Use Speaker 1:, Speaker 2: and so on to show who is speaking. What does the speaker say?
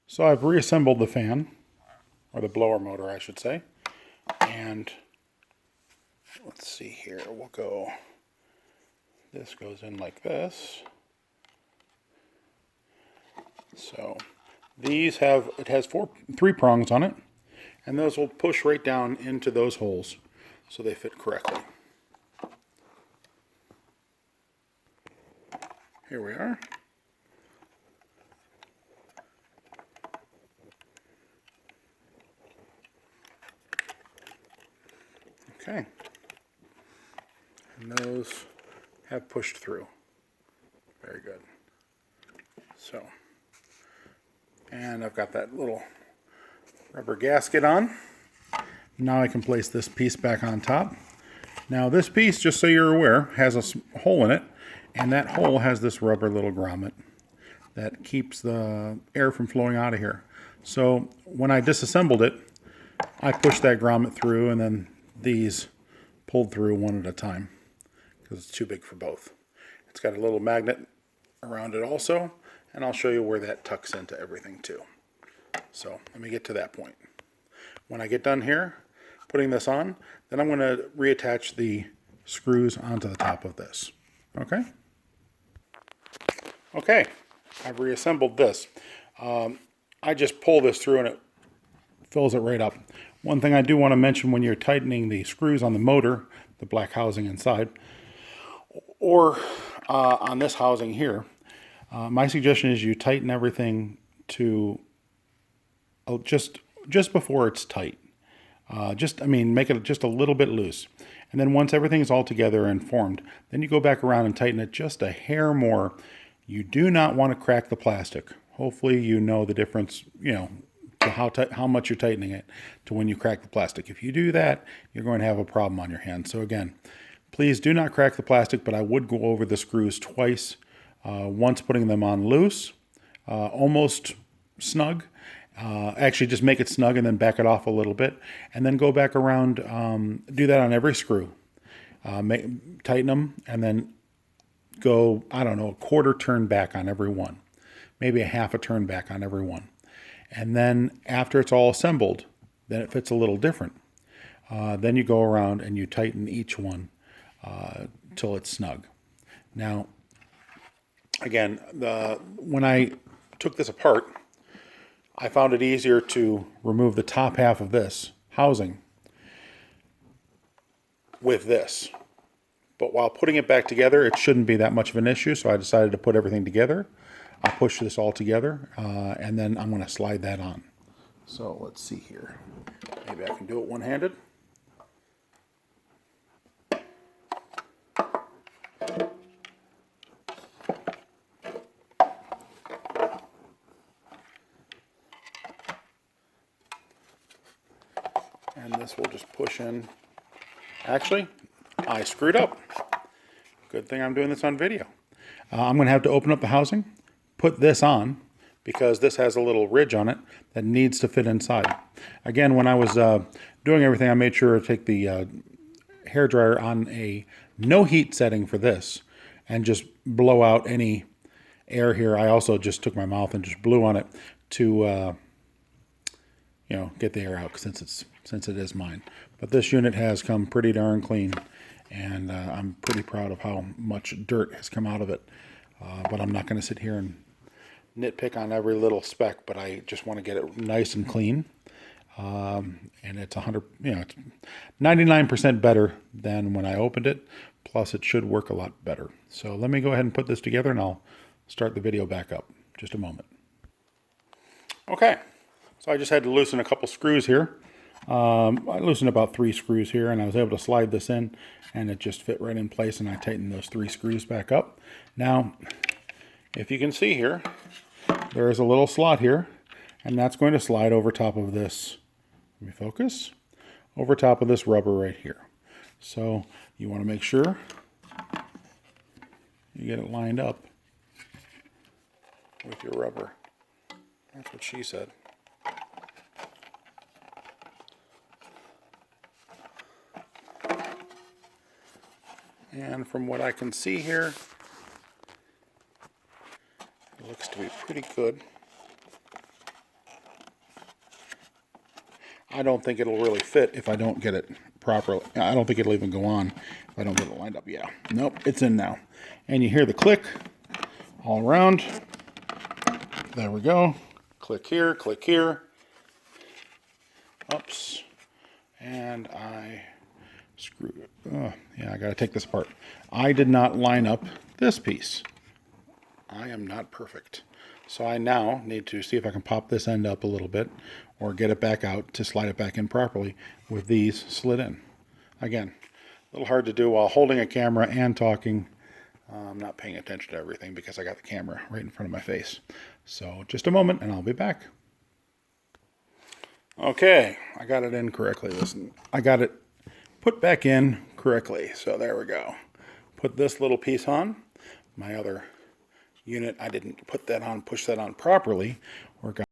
Speaker 1: So I've reassembled the fan, or the blower motor I should say, and let's see here, this goes in like this. So it has three prongs on it, and those will push right down into those holes so they fit correctly. Here we are. Okay. And those have pushed through. Very good. So, and I've got that little rubber gasket on. Now I can place this piece back on top. Now this piece, just so you're aware, has a hole in it, and that hole has this rubber little grommet that keeps the air from flowing out of here. So when I disassembled it, I pushed that grommet through, and then these pulled through one at a time because it's too big for both. It's got a little magnet around it also, and I'll show you where that tucks into everything too. So let me get to that point. When I get done here putting this on, then I'm going to reattach the screws onto the top of this. Okay? Okay, I've reassembled this. I just pull this through and it fills it right up. One thing I do want to mention when you're tightening the screws on the motor, the black housing inside, or on this housing here, my suggestion is you tighten everything to just before it's tight. Make it just a little bit loose. And then once everything is all together and formed, then you go back around and tighten it just a hair more. You do not want to crack the plastic. Hopefully you know the difference, to how much you're tightening it to when you crack the plastic. If you do that, you're going to have a problem on your hands. So again, please do not crack the plastic, but I would go over the screws twice. Once putting them on loose, almost snug. Actually, just make it snug and then back it off a little bit. And then go back around, do that on every screw. Tighten them and then go, a quarter turn back on every one. Maybe a half a turn back on every one. And then after it's all assembled, then it fits a little different. Then you go around and you tighten each one till it's snug. Now, again, when I took this apart, I found it easier to remove the top half of this housing with this. But while putting it back together, it shouldn't be that much of an issue, so I decided to put everything together. I'll push this all together, and then I'm going to slide that on. So let's see here. Maybe I can do it one-handed. And this will just push in. Actually, I screwed up. Good thing I'm doing this on video. I'm going to have to open up the housing, put this on, because this has a little ridge on it that needs to fit inside. Again, when I was doing everything, I made sure to take the hairdryer on a no heat setting for this and just blow out any air here. I also just took my mouth and just blew on it to get the air out since it is mine. But this unit has come pretty darn clean, and I'm pretty proud of how much dirt has come out of it. But I'm not going to sit here and nitpick on every little speck, but I just want to get it nice and clean. And it's it's 99% better than when I opened it. Plus, it should work a lot better. So let me go ahead and put this together, and I'll start the video back up. Just a moment. Okay, so I just had to loosen a couple screws here. I loosened about 3 screws here, and I was able to slide this in, and it just fit right in place, and I tightened those 3 screws back up. Now, if you can see here, there is a little slot here, and that's going to slide over top of this. Let me focus. Over top of this rubber right here. So you want to make sure you get it lined up with your rubber. That's what she said. And from what I can see here, it looks to be pretty good. I don't think it'll really fit if I don't get it properly. I don't think it'll even go on if I don't get it lined up. Yeah, nope, it's in now. And you hear the click all around. There we go. Click here, click here. Oops. And I screwed it. Oh, yeah, I got to take this apart. I did not line up this piece. I am not perfect. So I now need to see if I can pop this end up a little bit or get it back out to slide it back in properly with these slid in. Again, a little hard to do while holding a camera and talking. I'm not paying attention to everything because I got the camera right in front of my face. So just a moment and I'll be back. Okay, I got it in correctly. Listen, I got it put back in correctly. So there we go. Put this little piece on. My other unit, I didn't put that on, push that on properly, or got